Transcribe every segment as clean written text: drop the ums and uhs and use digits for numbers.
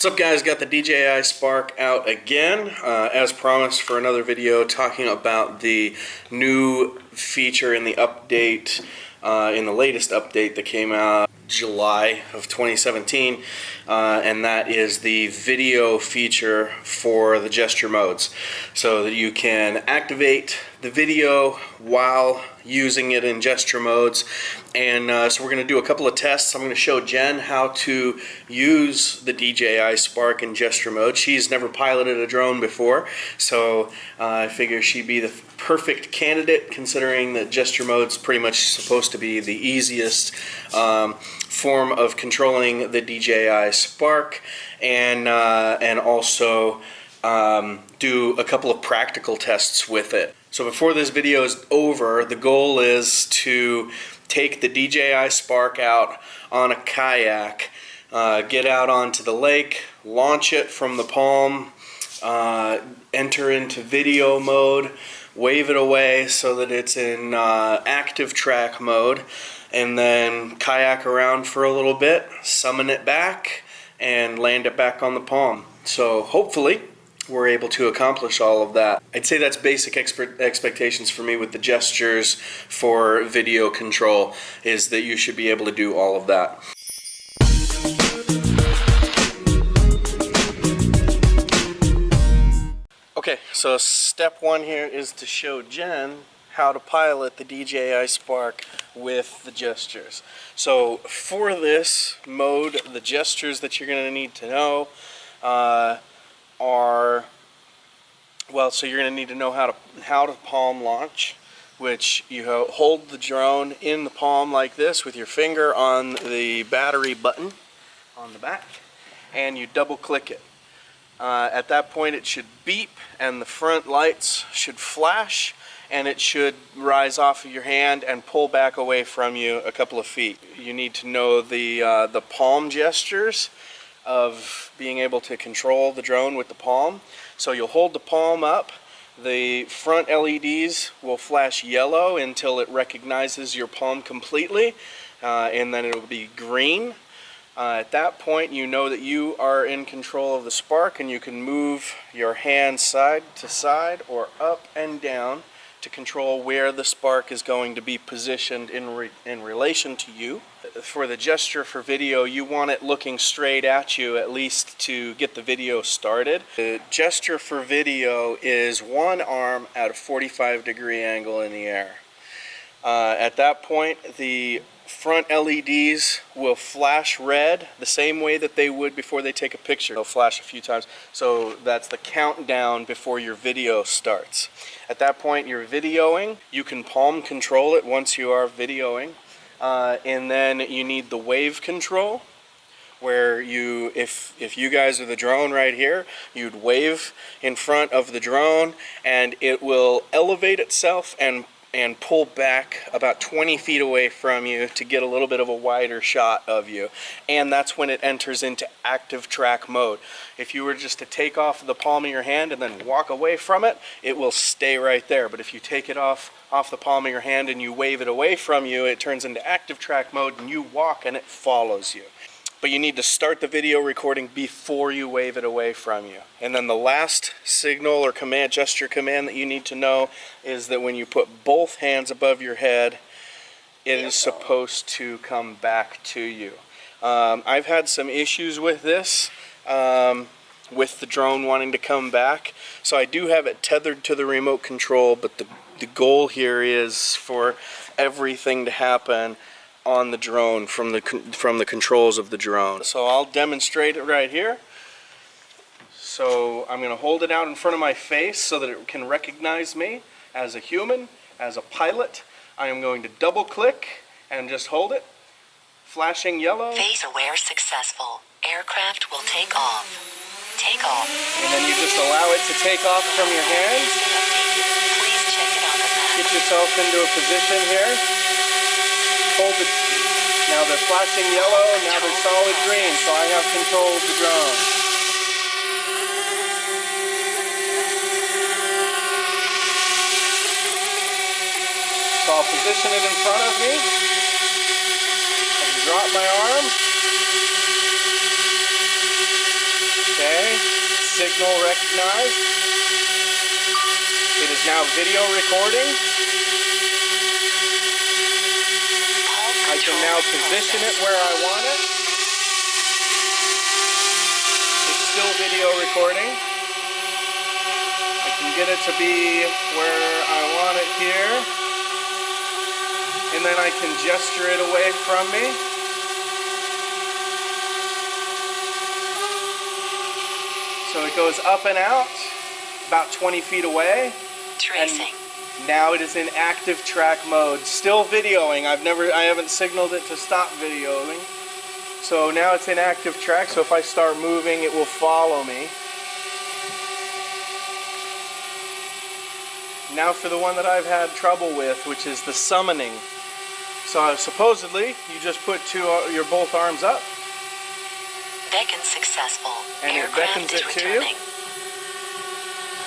What's up guys, got the DJI Spark out again, as promised for another video talking about the new feature in the update, in the latest update that came out July of 2017, and that is the video feature for the gesture modes, so that you can activate the video while using it in gesture modes. And so we're going to do a couple of tests. I'm going to show Jen how to use the DJI Spark in gesture mode. She's never piloted a drone before, so I figure she'd be the perfect candidate, considering that gesture mode's pretty much supposed to be the easiest form of controlling the DJI Spark, and also do a couple of practical tests with it. So before this video is over, the goal is to take the DJI Spark out on a kayak, get out onto the lake, launch it from the palm, enter into video mode, wave it away so that it's in active track mode, and then kayak around for a little bit, summon it back, and land it back on the palm. So hopefully we're able to accomplish all of that. I'd say that's basic expectations for me with the gestures for video control, is that you should be able to do all of that. Okay, so step one here is to show Jen how to pilot the DJI Spark with the gestures. So for this mode, the gestures that you're going to need to know so you're going to need to know how to palm launch, which you hold the drone in the palm like this with your finger on the battery button on the back, and you double click it. At that point it should beep and the front lights should flash, and it should rise off of your hand and pull back away from you a couple of feet. You need to know the palm gestures of being able to control the drone with the palm. So you'll hold the palm up, the front LEDs will flash yellow until it recognizes your palm completely, and then it'll be green. At that point you know that you are in control of the Spark, and you can move your hand side to side or up and down to control where the Spark is going to be positioned in relation to you. For the gesture for video, you want it looking straight at you, at least to get the video started. The gesture for video is one arm at a 45-degree angle in the air. At that point, the front LEDs will flash red the same way that they would before they take a picture. They'll flash a few times, so that's the countdown before your video starts. At that point you're videoing. You can palm control it once you are videoing, and then you need the wave control, where you, if you guys are the drone right here, you'd wave in front of the drone and it will elevate itself and pull back about 20 feet away from you to get a little bit of a wider shot of you. And that's when it enters into active track mode. If you were just to take off the palm of your hand and then walk away from it, it will stay right there. But if you take it off the palm of your hand and you wave it away from you, it turns into active track mode and you walk and it follows you. But you need to start the video recording before you wave it away from you. And then the last signal or command, gesture command that you need to know is that when you put both hands above your head, it is supposed to come back to you. I've had some issues with this, with the drone wanting to come back. So I do have it tethered to the remote control, but the goal here is for everything to happen on the drone from the controls of the drone. So I'll demonstrate it right here. So I'm going to hold it out in front of my face so that it can recognize me as a human, as a pilot. I am going to double click and just hold it. Flashing yellow. Phase aware successful. Aircraft will take off. Take off. And then you just allow it to take off from your hand. Please check it on the map. Get yourself into a position here. Hold it. Now they're flashing yellow, now they're solid green, so I have control of the drone. So I'll position it in front of me. I can drop my arm. Okay, signal recognized. It is now video recording. I can now position it where I want it. It's still video recording. I can get it to be where I want it here. And then I can gesture it away from me. So it goes up and out, about 20 feet away. Tracing. And now it is in active track mode. Still videoing. I haven't signaled it to stop videoing. So now it's in active track, so if I start moving, it will follow me. Now for the one that I've had trouble with, which is the summoning. So supposedly, you just put your both arms up. Beacon successful. And it Aircraft beckons is it to returning. you.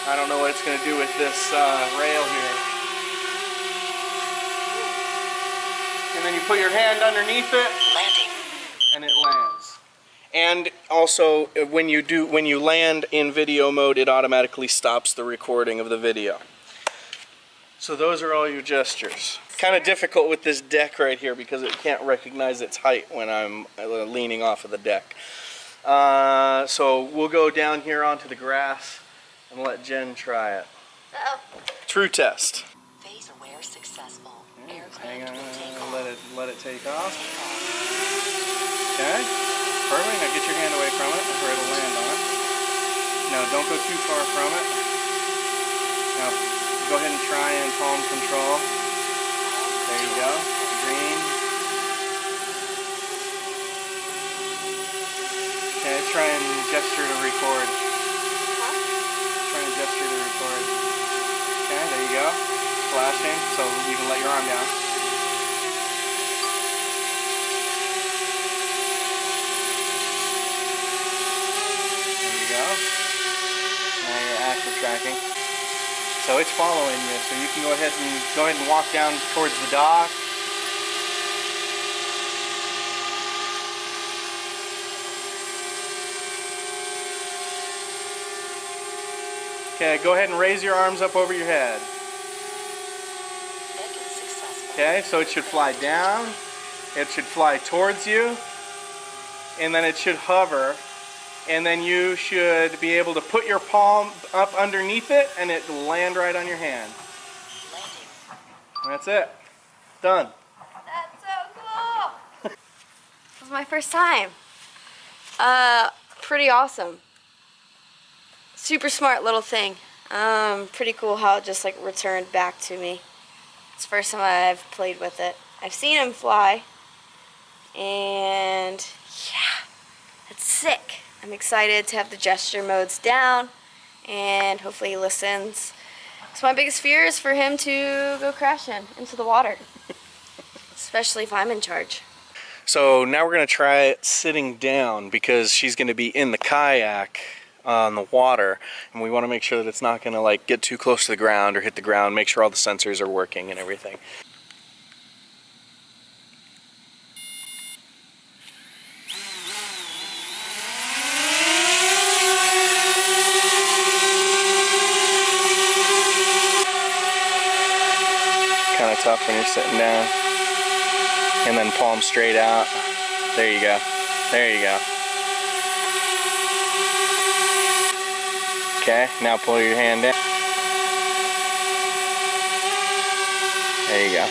I don't know what it's going to do with this rail here. And then you put your hand underneath it. Landing. And it lands. And also, when you land in video mode, it automatically stops the recording of the video. So those are all your gestures. Kind of difficult with this deck right here because it can't recognize its height when I'm leaning off of the deck. So we'll go down here onto the grass and let Jen try it. Uh-oh. True test. Phase aware successful. Hang Aircraft on, will take off. let it take off. Okay, perfect. Now get your hand away from it or it'll land on it. No, don't go too far from it. Now go ahead and try and palm control. There you go. Green. Okay, try and gesture to record. Try and gesture to record. Okay, there you go. Flashing, so you can let your arm down. There you go. Now you're active tracking. So it's following you, so you can go ahead and walk down towards the dock. Okay, go ahead and raise your arms up over your head. Beacon successful. Okay, so it should fly down, it should fly towards you, and then it should hover, and then you should be able to put your palm up underneath it and it will land right on your hand. Landing. That's it. Done. That's so cool! This was my first time. Pretty awesome. Super smart little thing. Pretty cool how it just like returned back to me. It's the first time I've played with it. I've seen him fly, and yeah, it's sick. I'm excited to have the gesture modes down, and hopefully he listens. So my biggest fear is for him to go crashing into the water, especially if I'm in charge. So now we're going to try it sitting down because she's going to be in the kayak on the water, and we want to make sure that it's not going to like get too close to the ground or hit the ground, make sure all the sensors are working and everything. Kind of tough when you're sitting down. And then palm straight out. There you go. There you go. Okay, now pull your hand down. There you go.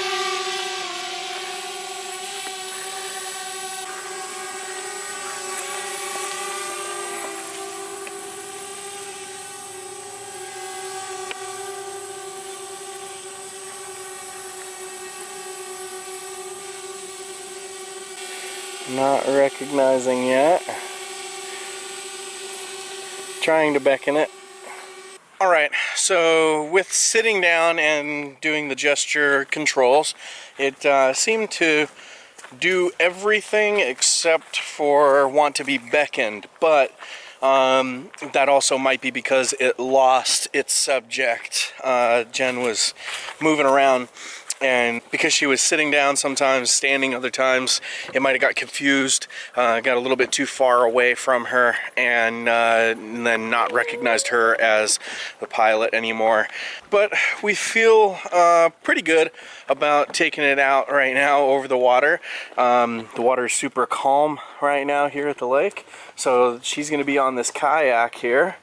Not recognizing yet. Trying to beckon it. Alright, so with sitting down and doing the gesture controls, it seemed to do everything except for want to be beckoned, but that also might be because it lost its subject. Jen was moving around And because she was sitting down sometimes, standing other times, it might have got confused, got a little bit too far away from her, and then not recognized her as the pilot anymore. But we feel pretty good about taking it out right now over the water. The water is super calm right now here at the lake, so she's going to be on this kayak here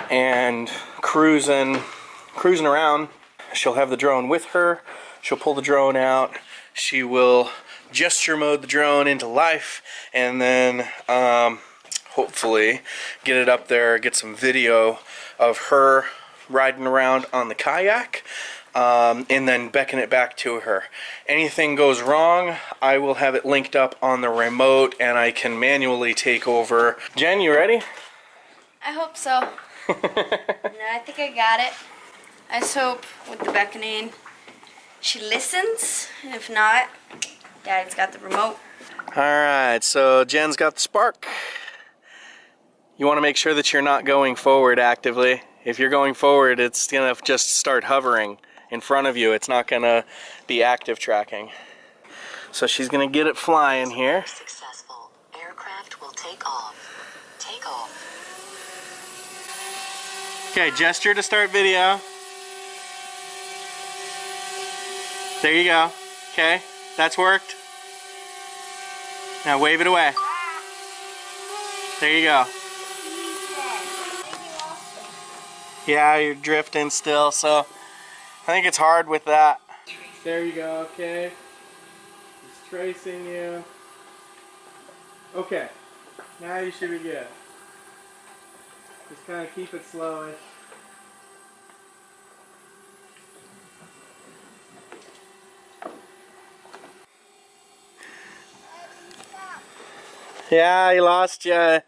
and cruising around. She'll have the drone with her. She'll pull the drone out. She will gesture mode the drone into life, and then hopefully get it up there, get some video of her riding around on the kayak, and then beckon it back to her. Anything goes wrong, I will have it linked up on the remote, and I can manually take over. Jen, you ready? I hope so. No, I think I got it. I just hope with the beckoning she listens, and if not, Daddy's got the remote. Alright, so Jen's got the spark. You want to make sure that you're not going forward actively. If you're going forward, it's going to just start hovering in front of you. It's not going to be active tracking. So she's going to get it flying here. Successful. Aircraft will take off. Take off. Okay, gesture to start video. There you go. Okay, that's worked. Now wave it away. There you go. Yeah, you're drifting still, so I think it's hard with that. There you go, okay. Just tracing you. Okay, now you should be good. Just kind of keep it slowish. Yeah, he lost you.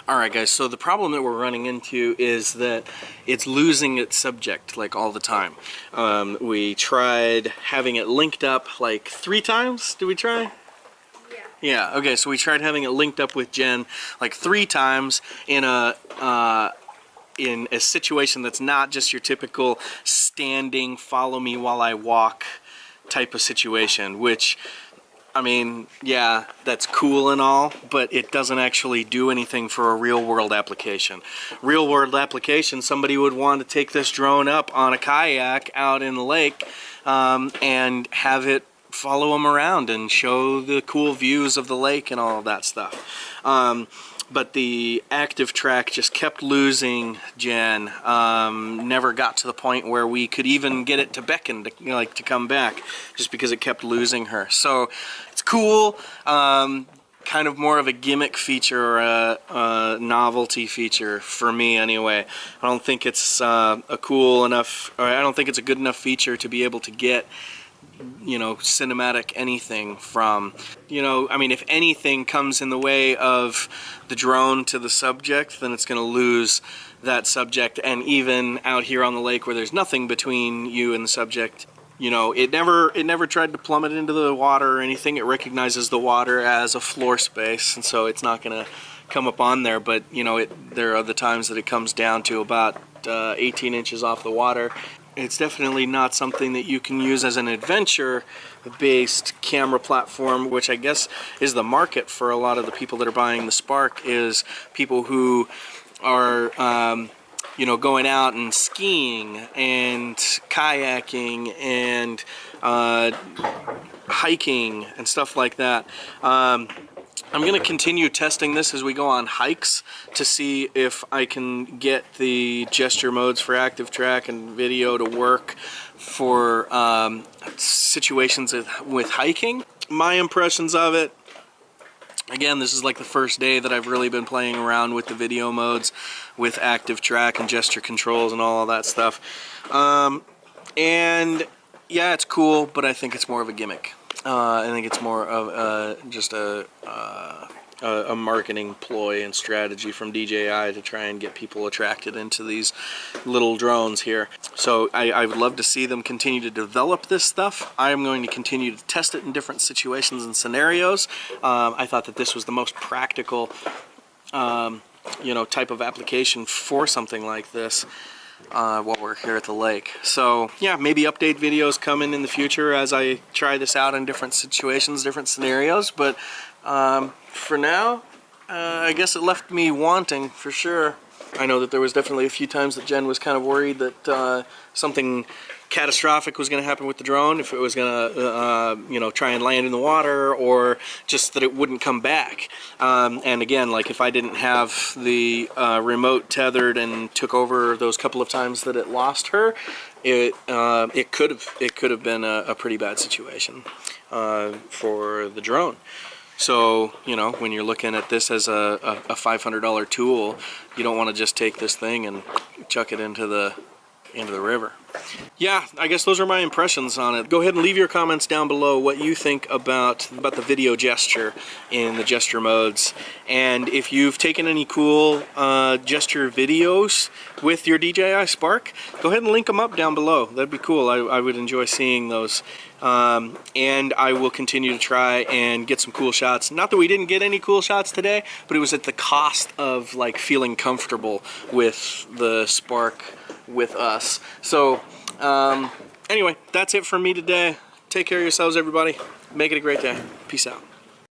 Alright guys, so the problem that we're running into is that it's losing its subject like all the time. We tried having it linked up like 3 times. Did we try? Yeah, okay, so we tried having it linked up with Jen like 3 times in a situation that's not just your typical standing, follow me while I walk type of situation, which, I mean, yeah, that's cool and all, but it doesn't actually do anything for a real-world application. Real-world application, somebody would want to take this drone up on a kayak out in the lake and have it follow them around and show the cool views of the lake and all of that stuff. But the active track just kept losing Jen. Never got to the point where we could even get it to beckon to, you know, like to come back, just because it kept losing her. So it's cool. Kind of more of a gimmick feature or a novelty feature for me anyway. I don't think it's a cool enough, or I don't think it's a good enough feature to be able to get, you know, cinematic anything from. You know, I mean, if anything comes in the way of the drone to the subject, then it's going to lose that subject. And even out here on the lake where there's nothing between you and the subject, you know, it never tried to plummet into the water or anything. It recognizes the water as a floor space, and so it's not going to come up on there. But, you know, there are the times that it comes down to about 18 inches off the water. It's definitely not something that you can use as an adventure-based camera platform, which I guess is the market for a lot of the people that are buying the Spark, is people who are, you know, going out and skiing and kayaking and hiking and stuff like that. I'm going to continue testing this as we go on hikes to see if I can get the gesture modes for active track and video to work for situations with hiking. My impressions of it, again, this is like the first day that I've really been playing around with the video modes with active track and gesture controls and all of that stuff. And yeah, it's cool, but I think it's more of a gimmick. I think it's more of just a marketing ploy and strategy from DJI to try and get people attracted into these little drones here. So I would love to see them continue to develop this stuff. I am going to continue to test it in different situations and scenarios. I thought that this was the most practical, you know, type of application for something like this. while we're here at the lake. So yeah, maybe update videos coming in the future as I try this out in different situations, different scenarios. But for now, I guess it left me wanting for sure. I know that there was definitely a few times that Jen was kind of worried that something catastrophic was going to happen with the drone, if it was going to, you know, try and land in the water, or just that it wouldn't come back. And again, like if I didn't have the remote tethered and took over those couple of times that it lost her, it could have been a pretty bad situation for the drone. So, you know, when you're looking at this as a $500 tool, you don't want to just take this thing and chuck it into the river. Yeah, I guess those are my impressions on it. Go ahead and leave your comments down below what you think about the video gesture in the gesture modes. And if you've taken any cool gesture videos with your DJI Spark, go ahead and link them up down below. That'd be cool. I would enjoy seeing those. And I will continue to try and get some cool shots. Not that we didn't get any cool shots today, but it was at the cost of like feeling comfortable with the Spark with us. So anyway, that's it for me today. Take care of yourselves, everybody. Make it a great day. Peace out.